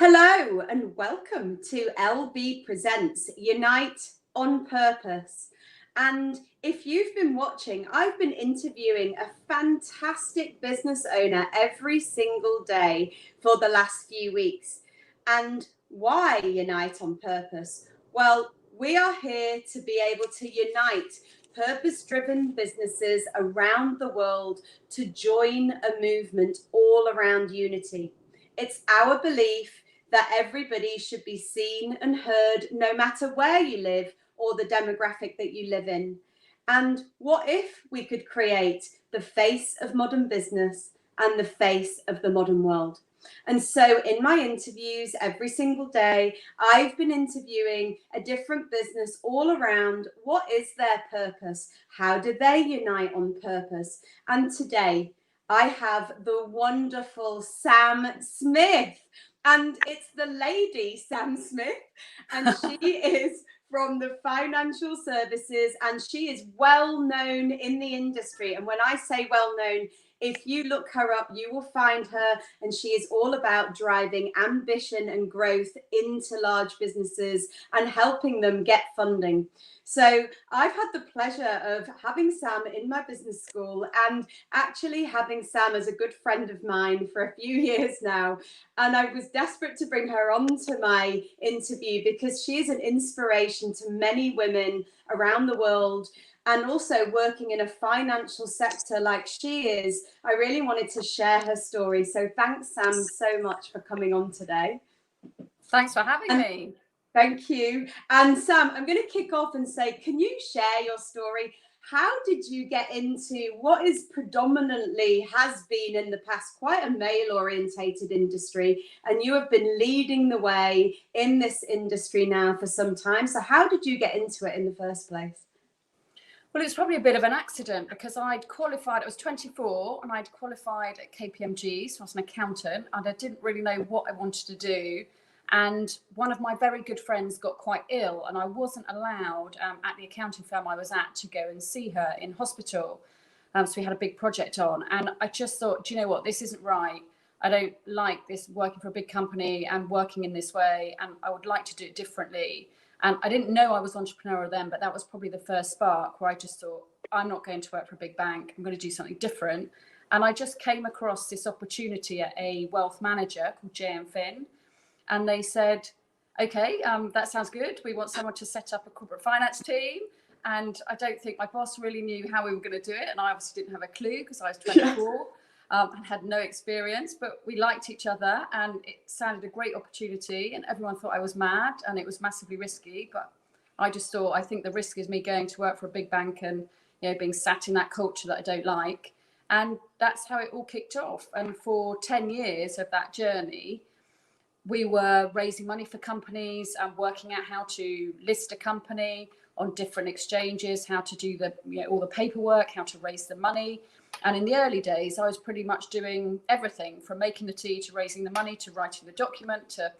Hello and welcome to LB Presents Unite on Purpose. And if you've been watching, I've been interviewing a fantastic business owner every single day for the last few weeks. And why Unite on Purpose? Well, we are here to be able to unite purpose-driven businesses around the world to join a movement all around unity. It's our belief that everybody should be seen and heard no matter where you live or the demographic that you live in. And what if we could create the face of modern business and the face of the modern world? And so in my interviews every single day, I've been interviewing a different business all around. What is their purpose? How do they unite on purpose? And today I have the wonderful Sam Smith. And it's the lady, Sam Smith, and she is from the financial services, and she is well known in the industry. And when I say well known, if you look her up, you will find her, and she is all about driving ambition and growth into large businesses and helping them get funding. So I've had the pleasure of having Sam in my business school and actually having Sam as a good friend of mine for a few years now. And I was desperate to bring her onto my interview because she is an inspiration to many women around the world. And also working in a financial sector like she is, I really wanted to share her story. So thanks, Sam, so much for coming on today. Thanks for having me. Thank you. And Sam, I'm going to kick off and say, can you share your story? How did you get into what is predominantly has been in the past quite a male-orientated industry, and you have been leading the way in this industry now for some time? So how did you get into it in the first place? Well, it's probably a bit of an accident because I'd qualified, I was 24 and I'd qualified at KPMG, so I was an accountant, and I didn't really know what I wanted to do. And one of my very good friends got quite ill and I wasn't allowed at the accounting firm I was at to go and see her in hospital. So we had a big project on, and I just thought, do you know what, this isn't right. I don't like this working for a big company and working in this way, and I would like to do it differently. And I didn't know I was entrepreneurial then, but that was probably the first spark where I just thought, I'm not going to work for a big bank. I'm going to do something different. And I just came across this opportunity at a wealth manager called JM Finn. And they said, okay, that sounds good. We want someone to set up a corporate finance team. And I don't think my boss really knew how we were going to do it. And I obviously didn't have a clue because I was 24 and had no experience. But we liked each other and it sounded a great opportunity. And everyone thought I was mad and it was massively risky. But I just thought, I think the risk is me going to work for a big bank and being sat in that culture that I don't like. And that's how it all kicked off. And for 10 years of that journey, we were raising money for companies and working out how to list a company on different exchanges, how to do the all the paperwork, how to raise the money. And in the early days, I was pretty much doing everything from making the tea to raising the money to writing the document to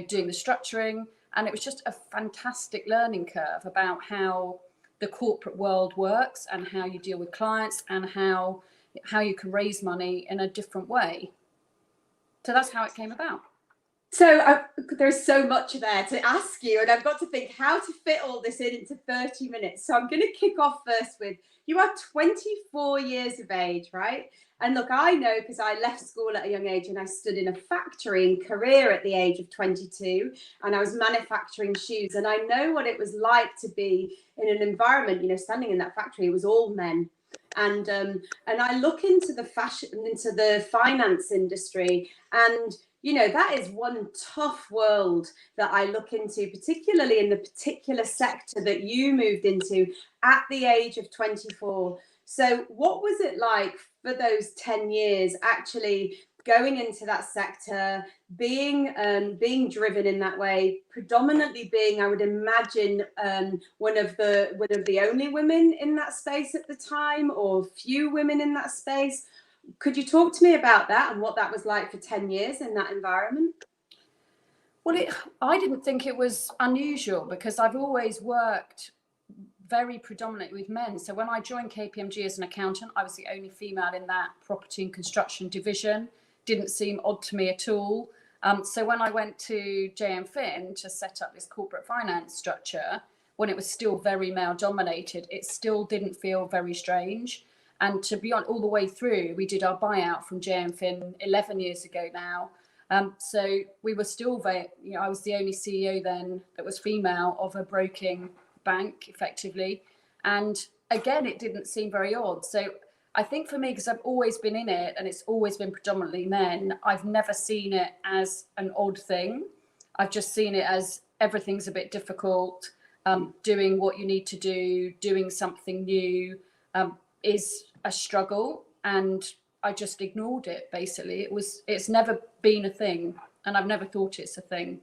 doing the structuring. And it was just a fantastic learning curve about how the corporate world works and how you deal with clients and how you can raise money in a different way. So that's how it came about. So there's so much there to ask you, and I've got to think how to fit all this into 30 minutes. So I'm going to kick off first with, you are 24 years of age, right? And look, I know because I left school at a young age and I stood in a factory in Korea at the age of 22, and I was manufacturing shoes. And I know what it was like to be in an environment, standing in that factory, it was all men. And I look into the fashion, into the finance industry, and that is one tough world that I look into, particularly in the particular sector that you moved into at the age of 24. So what was it like for those 10 years actually going into that sector, being driven in that way, predominantly being, I would imagine, one of the only women in that space at the time, or few women in that space? Could you talk to me about that and what that was like for 10 years in that environment? Well, I didn't think it was unusual because I've always worked very predominantly with men. So when I joined KPMG as an accountant, I was the only female in that property and construction division. Didn't seem odd to me at all. So when I went to JM Fin to set up this corporate finance structure, when it was still very male dominated, it still didn't feel very strange. And to be honest, all the way through, we did our buyout from JM Fin 11 years ago now. So we were still very, I was the only CEO then that was female of a broking bank, effectively. And again, it didn't seem very odd. So I think for me, because I've always been in it and it's always been predominantly men, I've never seen it as an odd thing. I've just seen it as everything's a bit difficult. Doing what you need to do, doing something new is a struggle. And I just ignored it, basically. It's never been a thing, and I've never thought it's a thing.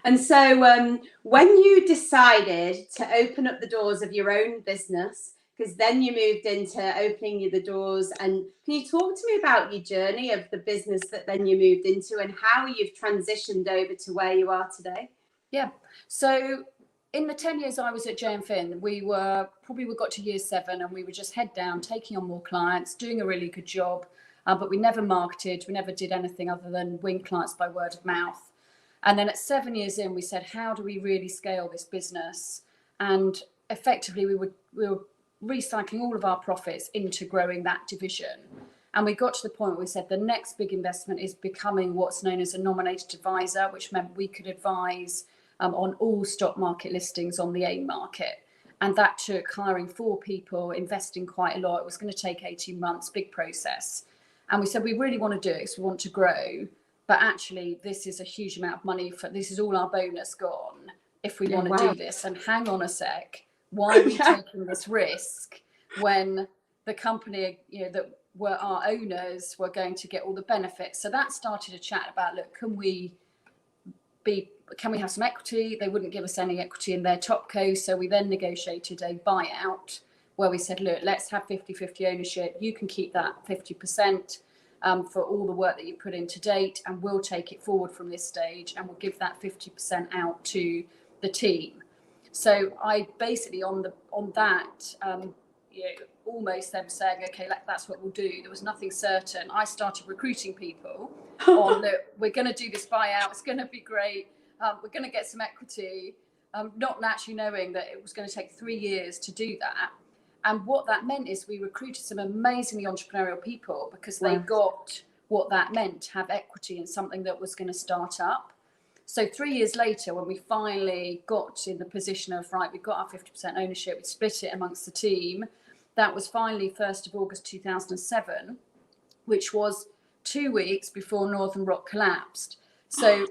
And so when you decided to open up the doors of your own business, because then you moved into opening the doors, and can you talk to me about your journey of the business that then you moved into and how you've transitioned over to where you are today? Yeah. So in the 10 years I was at JM Fin, we got to year 7 and we were just head down, taking on more clients, doing a really good job. But we never marketed, we never did anything other than win clients by word of mouth. And then at 7 years in, we said, how do we really scale this business? And effectively, we were recycling all of our profits into growing that division. And we got to the point where we said the next big investment is becoming what's known as a nominated advisor, which meant we could advise on all stock market listings on the AIM market. And that took hiring 4 people, investing quite a lot. It was going to take 18 months, big process. And we said, we really want to do it because we want to grow. But actually, this is a huge amount of money. This is all our bonus gone if we want to do this. And hang on a sec, why are we taking this risk when the company, that were our owners were going to get all the benefits? So that started a chat about, look, can we have some equity? They wouldn't give us any equity in their topco. So we then negotiated a buyout where we said, look, let's have 50-50 ownership. You can keep that 50% for all the work that you put in to date, and we'll take it forward from this stage and we'll give that 50% out to the team. So I basically on that, almost them saying, okay, that's what we'll do. There was nothing certain. I started recruiting people on that. We're going to do this buyout. It's going to be great. We're going to get some equity, not actually knowing that it was going to take 3 years to do that. And what that meant is we recruited some amazingly entrepreneurial people because they got what that meant, to have equity in something that was going to start up. So 3 years later, when we finally got in the position of, right, we've got our 50% ownership, we split it amongst the team. That was finally 1st of August 2007, which was 2 weeks before Northern Rock collapsed. So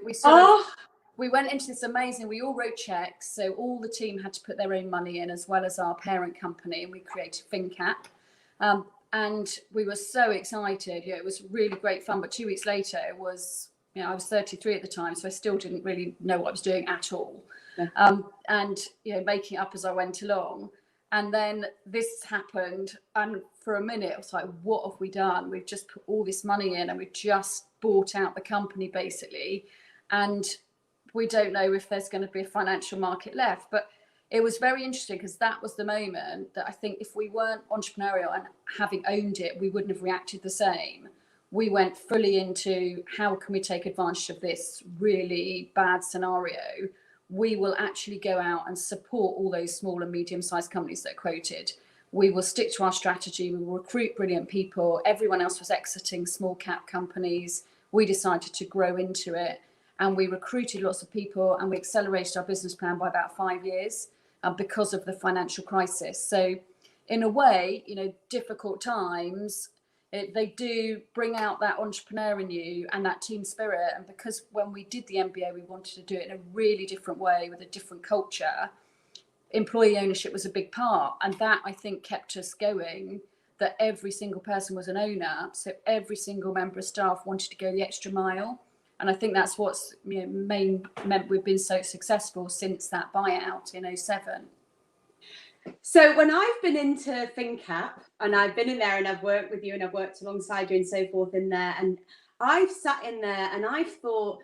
we went into this amazing, we all wrote checks. So all the team had to put their own money in, as well as our parent company, and we created FinCap. And we were so excited. It was really great fun. But 2 weeks later, it was, I was 33 at the time, so I still didn't really know what I was doing at all. And, making it up as I went along. And then this happened. And for a minute, I was like, what have we done? We've just put all this money in and we've just bought out the company, basically. And we don't know if there's going to be a financial market left. But it was very interesting because that was the moment that I think if we weren't entrepreneurial and having owned it, we wouldn't have reacted the same. We went fully into how can we take advantage of this really bad scenario. We will actually go out and support all those small and medium-sized companies that are quoted. We will stick to our strategy. We will recruit brilliant people. Everyone else was exiting small cap companies. We decided to grow into it. And we recruited lots of people and we accelerated our business plan by about 5 years because of the financial crisis. So in a way, difficult times, they do bring out that entrepreneur in you and that team spirit. And because when we did the MBA, we wanted to do it in a really different way with a different culture, employee ownership was a big part. And that, I think, kept us going, that every single person was an owner. So every single member of staff wanted to go the extra mile. And I think that's what's meant we've been so successful since that buyout in 2007. So when I've been into FinCap and I've been in there and I've worked with you and I've worked alongside you and so forth in there, and I've sat in there and I've thought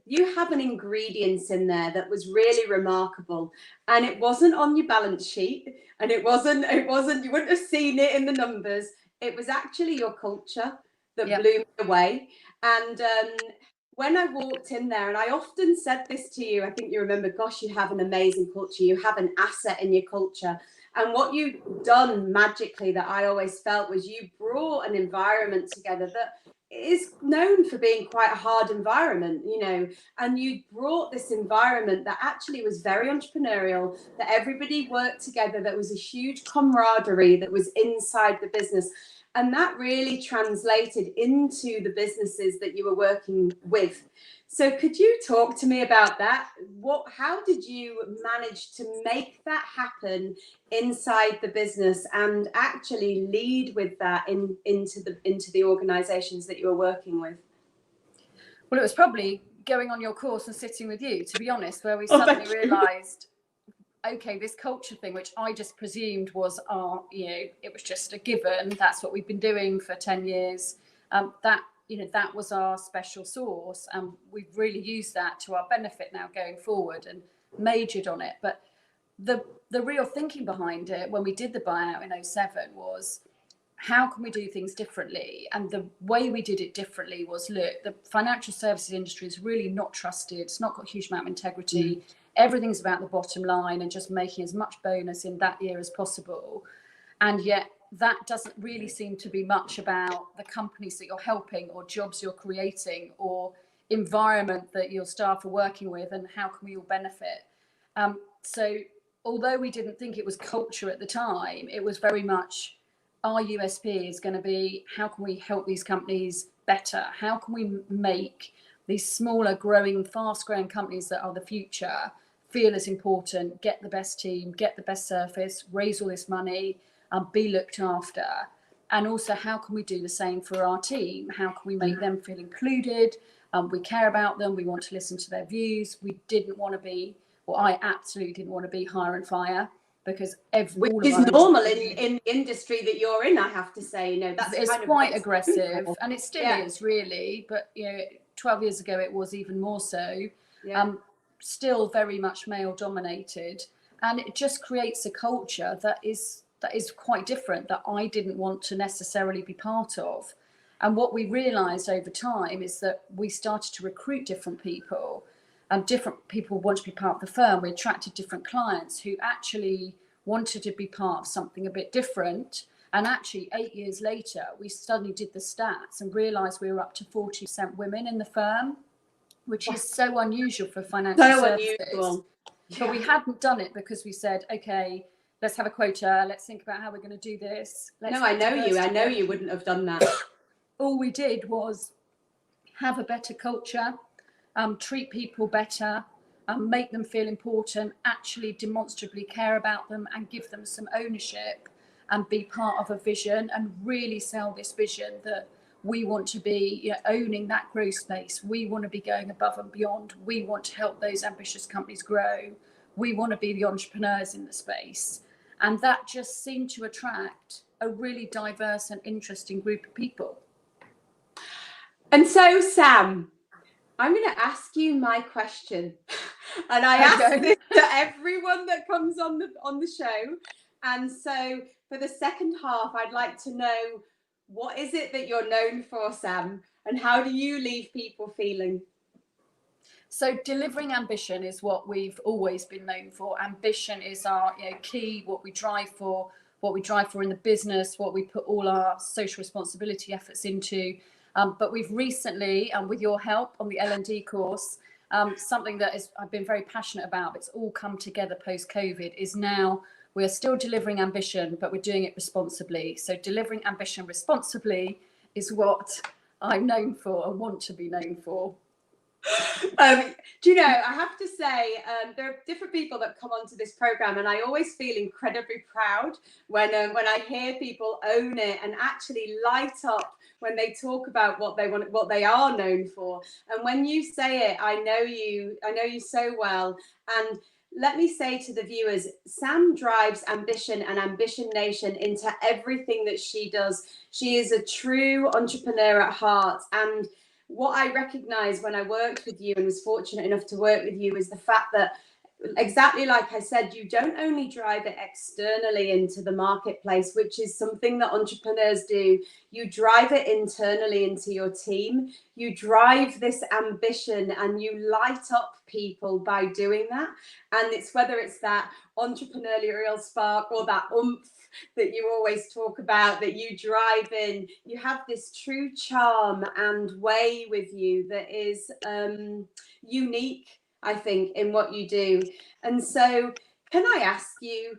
you have an ingredients in there that was really remarkable, and it wasn't on your balance sheet, and it wasn't you wouldn't have seen it in the numbers. It was actually your culture that blew me away. And when I walked in there, and I often said this to you, I think you remember, gosh, you have an amazing culture, you have an asset in your culture. And what you've done magically that I always felt was you brought an environment together that is known for being quite a hard environment, you know, and you brought this environment that actually was very entrepreneurial, that everybody worked together, that was a huge camaraderie that was inside the business. And that really translated into the businesses that you were working with. So could you talk to me about that? How did you manage to make that happen inside the business and actually lead with that into the organizations that you were working with? Well, it was probably going on your course and sitting with you, to be honest, where we suddenly realized, okay, this culture thing, which I just presumed was it was just a given. That's what we've been doing for 10 years. That was our special sauce. And we've really used that to our benefit now going forward and majored on it. But the real thinking behind it when we did the buyout in 2007 was, how can we do things differently? And the way we did it differently was, look, the financial services industry is really not trusted. It's not got a huge amount of integrity. Everything's about the bottom line and just making as much bonus in that year as possible. And yet that doesn't really seem to be much about the companies that you're helping or jobs you're creating or environment that your staff are working with and how can we all benefit. So although we didn't think it was culture at the time, it was very much our USP is going to be, how can we help these companies better? How can we make these smaller, growing, fast-growing companies that are the future feel as important, get the best team, get the best service, raise all this money, be looked after? And also, how can we do the same for our team? How can we make them feel included? We care about them. We want to listen to their views. We didn't want to be, well, I absolutely didn't want to be hire and fire. Because which is normal in the industry that you're in, I have to say. That's it's kind of quite aggressive, and it still is really. But 12 years ago it was even more so. Still very much male dominated, and it just creates a culture that is quite different that I didn't want to necessarily be part of. And what we realised over time is that we started to recruit different people. Different people want to be part of the firm. We attracted different clients who actually wanted to be part of something a bit different. And actually 8 years later, we suddenly did the stats and realized we were up to 40% women in the firm, which is so unusual for financial services. Unusual. But we hadn't done it because we said, okay, let's have a quota. Let's think about how we're going to do this. I know you wouldn't have done that. All we did was have a better culture. Treat people better, make them feel important, actually demonstrably care about them and give them some ownership and be part of a vision and really sell this vision that we want to be owning that growth space. We want to be going above and beyond. We want to help those ambitious companies grow. We want to be the entrepreneurs in the space. And that just seemed to attract a really diverse and interesting group of people. And so, Sam, I'm going to ask you my question, and I ask this to everyone that comes on the show. And so, for the second half, I'd like to know, what is it that you're known for, Sam, and how do you leave people feeling? So, delivering ambition is what we've always been known for. Ambition is our key, what we drive for in the business, what we put all our social responsibility efforts into. But we've recently, with your help on the L&D course, something that I've been very passionate about, it's all come together post-COVID, is now we're still delivering ambition, but we're doing it responsibly. So delivering ambition responsibly is what I'm known for and want to be known for. Do you know, I have to say, there are different people that come onto this program, and I always feel incredibly proud when I hear people own it and actually light up when they talk about what they are known for. And when you say it, I know you so well. And let me say to the viewers, Sam drives ambition and Ambition Nation into everything that she does. She is a true entrepreneur at heart. And what I recognized when I worked with you and was fortunate enough to work with you is the fact that exactly like I said, you don't only drive it externally into the marketplace, which is something that entrepreneurs do. You drive it internally into your team. You drive this ambition and you light up people by doing that. And it's whether it's that entrepreneurial spark or that oomph that you always talk about, that you drive in. You have this true charm and way with you that is unique, I think, in what you do. And so, can I ask you,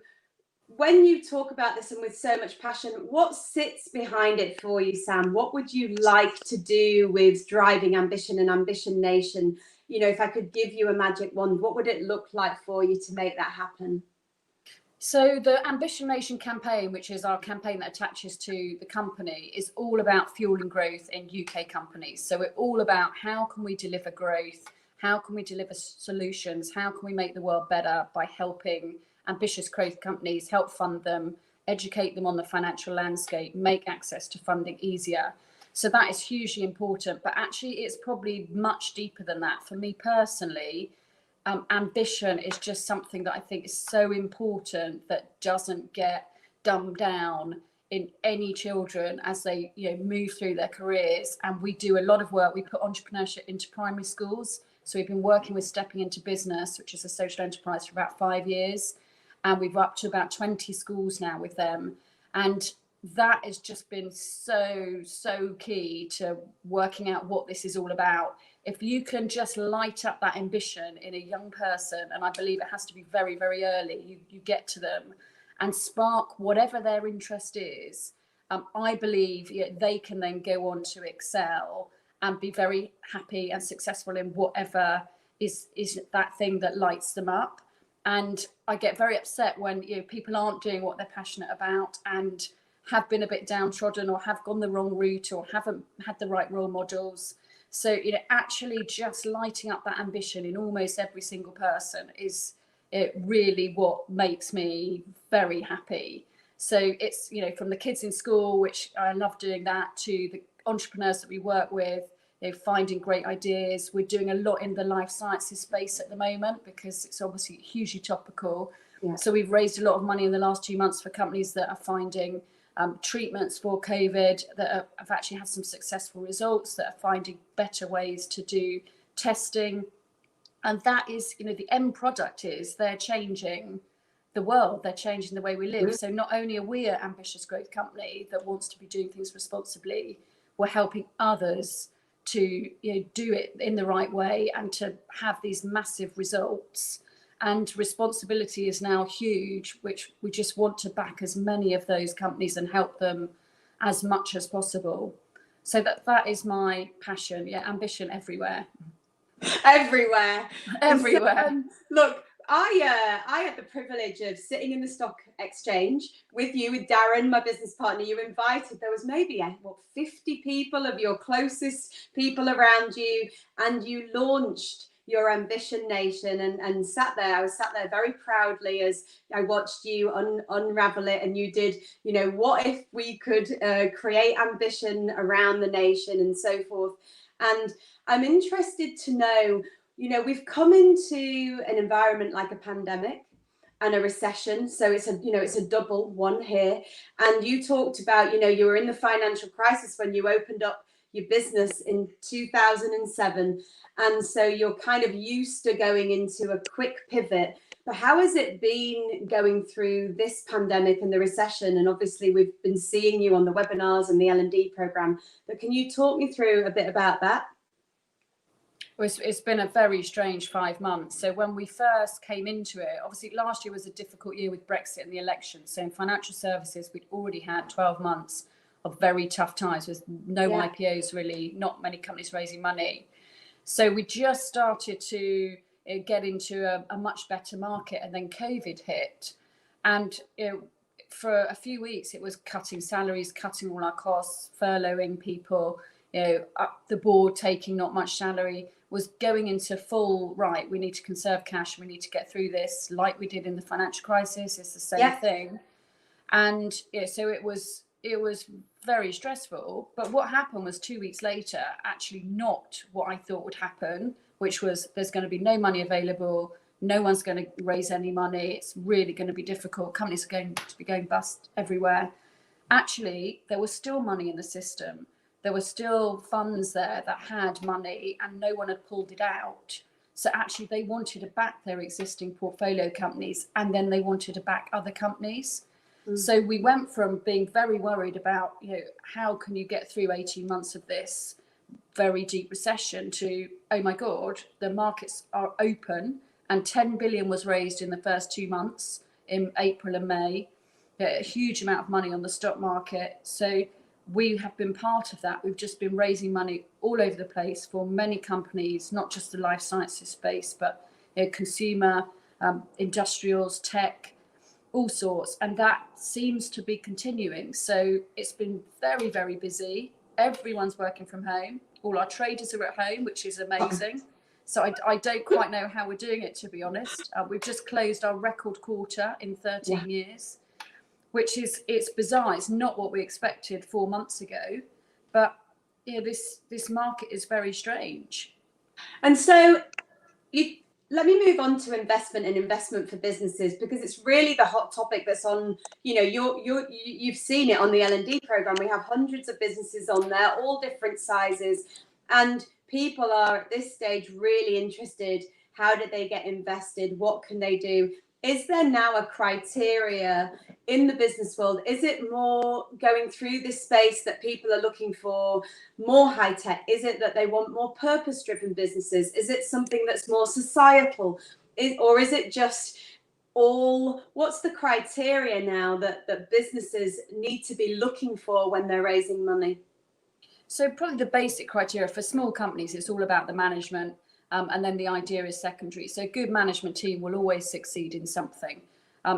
when you talk about this and with so much passion, what sits behind it for you, Sam? What would you like to do with driving ambition and Ambition Nation? You know, if I could give you a magic wand, what would it look like for you to make that happen? So the Ambition Nation campaign, which is our campaign that attaches to the company, is all about fueling growth in UK companies. So we're all about how can we deliver growth, how can we deliver solutions, how can we make the world better by helping ambitious growth companies, help fund them, educate them on the financial landscape, make access to funding easier. So that is hugely important, but actually it's probably much deeper than that. For me personally, ambition is just something that I think is so important that doesn't get dumbed down in any children as they move through their careers. And we do a lot of work. We put entrepreneurship into primary schools. So we've been working with Stepping Into Business, which is a social enterprise, for about 5 years. And we've up to about 20 schools now with them. And that has just been so key to working out what this is all about. If you can just light up that ambition in a young person, and I believe it has to be very, very early, you get to them and spark whatever their interest is, I believe they can then go on to excel and be very happy and successful in whatever is that thing that lights them up. And I get very upset when people aren't doing what they're passionate about and have been a bit downtrodden or have gone the wrong route or haven't had the right role models. So, actually just lighting up that ambition in almost every single person is really what makes me very happy. So it's, from the kids in school, which I love doing that, to the entrepreneurs that we work with, finding great ideas. We're doing a lot in the life sciences space at the moment because it's obviously hugely topical. Yeah. So we've raised a lot of money in the last 2 months for companies that are finding treatments for COVID that have actually had some successful results, that are finding better ways to do testing. And that is, the end product is they're changing the world, they're changing the way we live. Mm-hmm. So not only are we an ambitious growth company that wants to be doing things responsibly, we're helping others to do it in the right way and to have these massive results. And responsibility is now huge, which we just want to back as many of those companies and help them as much as possible. So that is my passion. Yeah, ambition everywhere. Everywhere. So, look, I had the privilege of sitting in the stock exchange with you, with Darren, my business partner. You invited, there was maybe 50 people of your closest people around you, and you launched your Ambition Nation and sat there. I was sat there very proudly as I watched you unravel it, and you did, what if we could create ambition around the nation and so forth. And I'm interested to know, we've come into an environment like a pandemic and a recession. So it's a double one here. And you talked about, you were in the financial crisis when you opened up your business in 2007. And so you're kind of used to going into a quick pivot. But how has it been going through this pandemic and the recession? And obviously we've been seeing you on the webinars and the L&D program. But can you talk me through a bit about that? Well, it's been a very strange 5 months. So when we first came into it, obviously last year was a difficult year with Brexit and the election. So in financial services, we'd already had 12 months of very tough times with no IPOs, really, not many companies raising money. So we just started to get into a much better market, and then COVID hit. And for a few weeks, it was cutting salaries, cutting all our costs, furloughing people, up the board taking not much salary, was going into full, right, we need to conserve cash, we need to get through this, like we did in the financial crisis. It's the same thing. And so it was very stressful. But what happened was 2 weeks later, actually not what I thought would happen, which was there's going to be no money available, no one's going to raise any money. It's really going to be difficult. Companies are going to be going bust everywhere. Actually, there was still money in the system. There were still funds there that had money and no one had pulled it out. So actually they wanted to back their existing portfolio companies, and then they wanted to back other companies. So we went from being very worried about, how can you get through 18 months of this very deep recession to, oh my God, the markets are open, and 10 billion was raised in the first 2 months in April and May, a huge amount of money on the stock market. So we have been part of that. We've just been raising money all over the place for many companies, not just the life sciences space, but consumer, industrials, tech, all sorts. And that seems to be continuing. So it's been very, very busy. Everyone's working from home. All our traders are at home, which is amazing. So I don't quite know how we're doing it, to be honest. We've just closed our record quarter in 13 years, which is, it's bizarre. It's not what we expected 4 months ago, but this market is very strange. And so let me move on to investment and investment for businesses, because it's really the hot topic that's on, you've seen it on the L&D program. We have hundreds of businesses on there, all different sizes, and people are at this stage really interested. How do they get invested? What can they do? Is there now a criteria in the business world? Is it more going through this space that people are looking for more high tech? Is it that they want more purpose driven businesses? Is it something that's more societal? Or is it just what's the criteria now that businesses need to be looking for when they're raising money? So probably the basic criteria for small companies, it's all about the management. And then the idea is secondary. So a good management team will always succeed in something.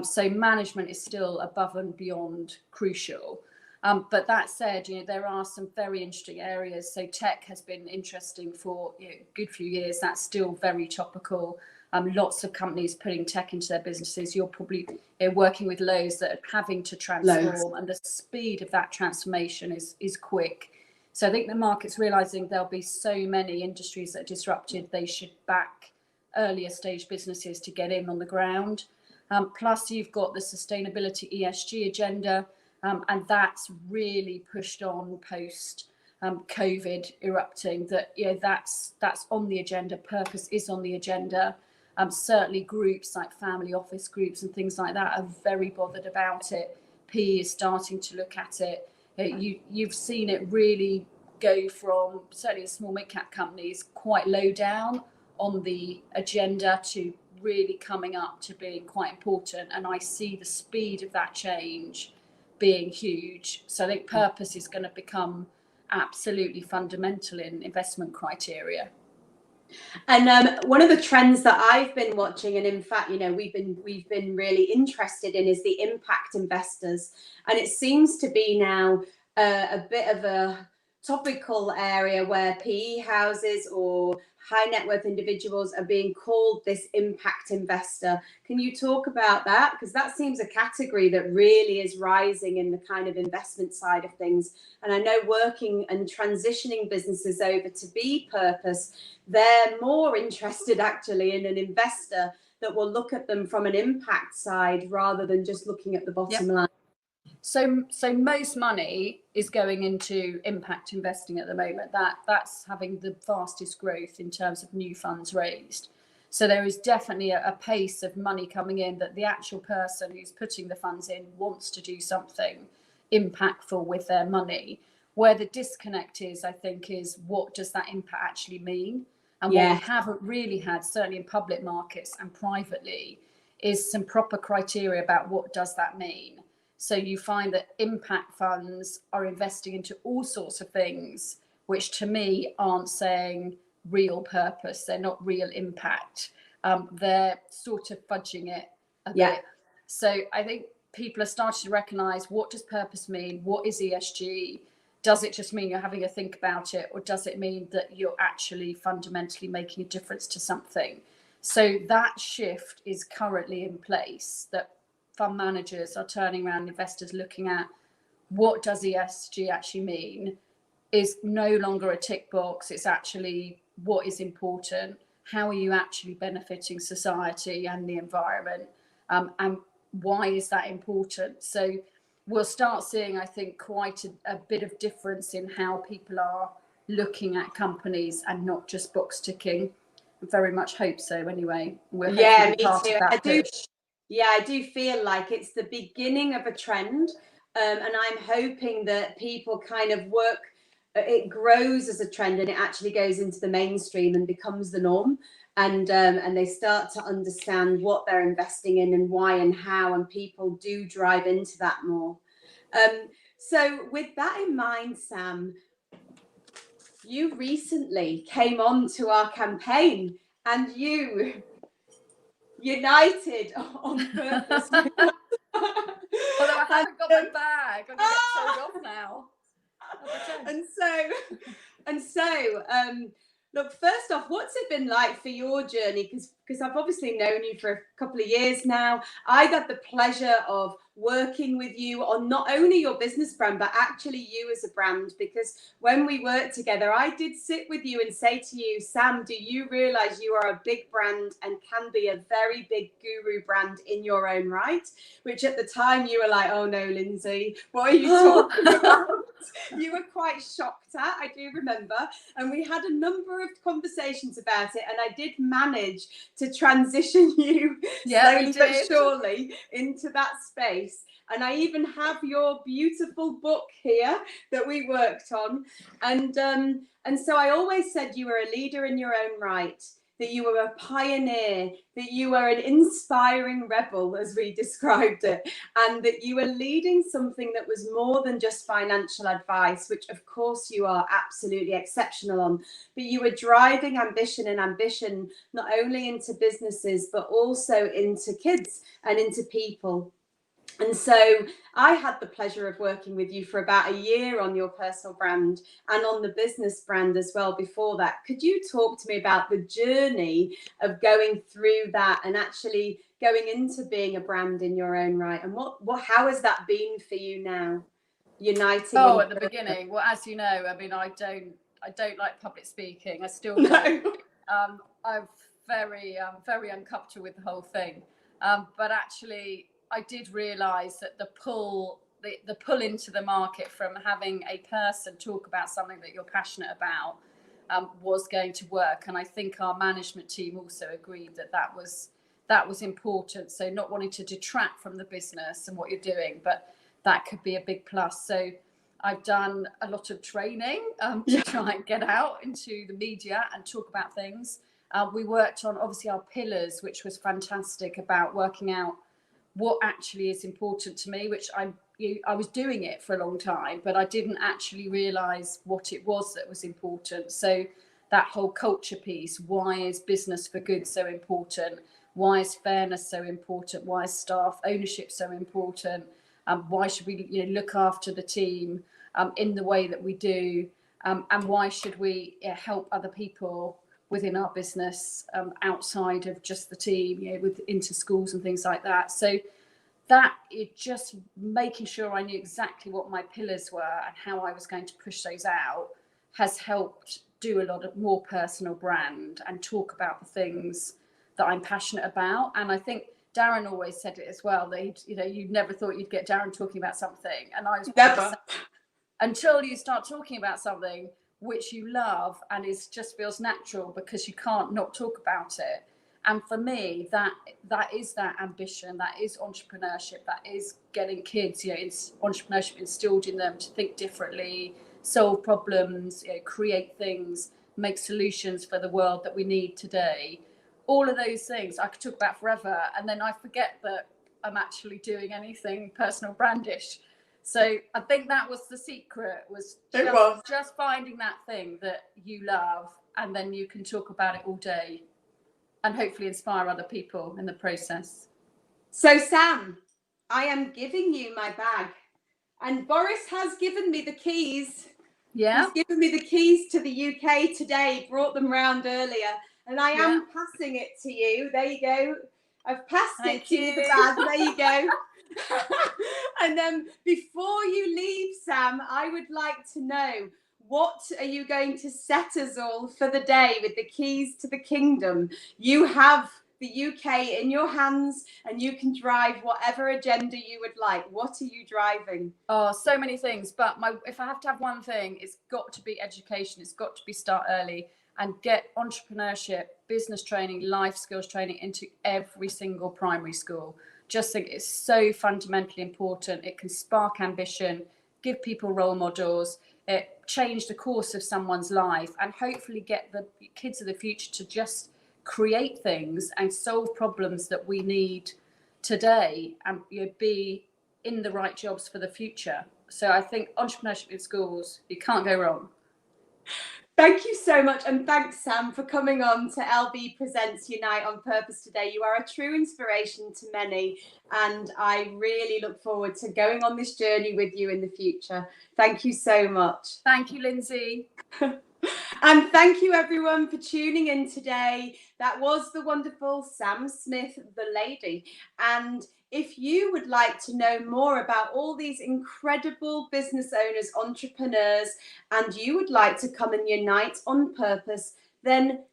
So management is still above and beyond crucial. But that said, there are some very interesting areas. So tech has been interesting for a good few years. That's still very topical. Lots of companies putting tech into their businesses. You're probably working with Lowe's that are having to transform, and the speed of that transformation is quick. So I think the market's realizing there'll be so many industries that are disrupted. They should back earlier stage businesses to get in on the ground. Plus you've got the sustainability ESG agenda, and that's really pushed on post COVID erupting. That's on the agenda. Purpose is on the agenda. Certainly groups like family office groups and things like that are very bothered about it. PE is starting to look at it. You've seen it really go from certainly small mid-cap companies quite low down on the agenda to really coming up to being quite important. And I see the speed of that change being huge. So I think purpose is going to become absolutely fundamental in investment criteria. And one of the trends that I've been watching, and in fact, we've been really interested in, is the impact investors. And it seems to be now a bit of a topical area where PE houses or high net worth individuals are being called this impact investor. Can you talk about that? Because that seems a category that really is rising in the kind of investment side of things. And I know working and transitioning businesses over to be purpose, they're more interested actually in an investor that will look at them from an impact side rather than just looking at the bottom line. So most money is going into impact investing at the moment. That's having the fastest growth in terms of new funds raised. So there is definitely a pace of money coming in that the actual person who's putting the funds in wants to do something impactful with their money. Where the disconnect is, I think, is what does that impact actually mean? And what we haven't really had, certainly in public markets and privately, is some proper criteria about what does that mean. So you find that impact funds are investing into all sorts of things, which to me aren't saying real purpose. They're not real impact. They're sort of fudging it a bit. So I think people are starting to recognise, what does purpose mean? What is ESG? Does it just mean you're having a think about it? Or does it mean that you're actually fundamentally making a difference to something? So that shift is currently in place, that fund managers are turning around, investors looking at what does ESG actually mean, is no longer a tick box. It's actually what is important. how are you actually benefiting society and the environment, and why is that important? So we'll start seeing, I think, quite a bit of difference in how people are looking at companies and not just box ticking. I very much hope so anyway. We're Yeah, me part too. of that push. I do feel like it's the beginning of a trend, and I'm hoping that people kind of it grows as a trend and it actually goes into the mainstream and becomes the norm, and they start to understand what they're investing in and why and how, and people do drive into that more. So with that in mind, Sam, you recently came on to our campaign and you united on purpose. Although I haven't got my bag, I'm going to get told off now. And so, look, first off, what's it been like for your journey? Because I've obviously known you for a couple of years now. I got the pleasure of working with you on not only your business brand, but actually you as a brand. Because when we worked together, I did sit with you and say to you, Sam, do you realize you are a big brand and can be a very big guru brand in your own right? Which at the time you were like, oh no, Lindsay, what are you talking about? You were quite shocked at, I do remember. And we had a number of conversations about it. And I did manage to transition you slowly but surely into that space. And I even have your beautiful book here that we worked on. And so I always said you were a leader in your own right, that you were a pioneer, that you were an inspiring rebel, as we described it, and that you were leading something that was more than just financial advice, which of course you are absolutely exceptional on, but you were driving ambition not only into businesses, but also into kids and into people. And so I had the pleasure of working with you for about a year on your personal brand and on the business brand as well before that. Could you talk to me about the journey of going through that and actually going into being a brand in your own right? And how has that been for you now, uniting? Oh, at the beginning. Well, as you know, I mean, I don't like public speaking. I still don't. No. I'm very uncomfortable with the whole thing. But actually, I did realise that the pull into the market from having a person talk about something that you're passionate about was going to work. And I think our management team also agreed that was important. So not wanting to detract from the business and what you're doing, but that could be a big plus. So I've done a lot of training to try and get out into the media and talk about things. We worked on obviously our pillars, which was fantastic, about working out what actually is important to me, which I was doing it for a long time, but I didn't actually realize what it was that was important. So that whole culture piece, why is business for good so important? Why is fairness so important? Why is staff ownership so important? Why should we look after the team in the way that we do? And why should we help other people within our business outside of just the team, into schools and things like that. So that it just making sure I knew exactly what my pillars were and how I was going to push those out has helped do a lot of more personal brand and talk about the things that I'm passionate about. And I think Darren always said it as well, that you never thought you'd get Darren talking about something. And I was never, until you start talking about something which you love and it just feels natural, because you can't not talk about it. And for me, that is that ambition, that is entrepreneurship, that is getting kids, it's entrepreneurship instilled in them to think differently, solve problems, create things, make solutions for the world that we need today. All of those things I could talk about forever, and then I forget that I'm actually doing anything personal brandish. So I think that was the secret, was just finding that thing that you love, and then you can talk about it all day and hopefully inspire other people in the process. So Sam, I am giving you my bag, and Boris has given me the keys. Yeah. He's given me the keys to the UK today, brought them round earlier, and I am passing it to you. There you go. I've passed it to you, the bag. There you go. And then before you leave, Sam, I would like to know, what are you going to set us all for the day with the keys to the kingdom? You have the UK in your hands and you can drive whatever agenda you would like. What are you driving? Oh, so many things. But if I have to have one thing, it's got to be education. It's got to be start early and get entrepreneurship, business training, life skills training into every single primary school. Just think it's so fundamentally important. It can spark ambition, give people role models, it change the course of someone's life, and hopefully get the kids of the future to just create things and solve problems that we need today, and be in the right jobs for the future. So I think entrepreneurship in schools, you can't go wrong. Thank you so much, and thanks, Sam, for coming on to LB Presents Unite on Purpose today. You are a true inspiration to many, and I really look forward to going on this journey with you in the future. Thank you so much. Thank you, Lindsay. And thank you, everyone, for tuning in today. That was the wonderful Sam Smith, the lady. And if you would like to know more about all these incredible business owners, entrepreneurs, and you would like to come and unite on purpose, then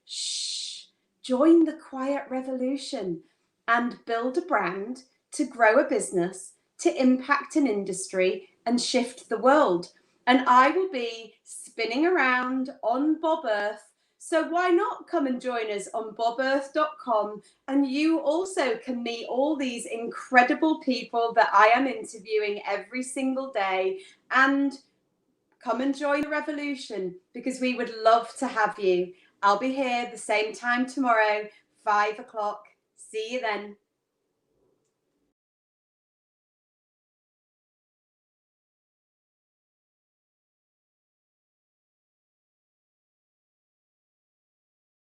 join the quiet revolution and build a brand to grow a business, to impact an industry and shift the world. And I will be spinning around on Bob Earth. So why not come and join us on bobearth.com, and you also can meet all these incredible people that I am interviewing every single day, and come and join the revolution, because we would love to have you. I'll be here the same time tomorrow, 5 o'clock. See you then.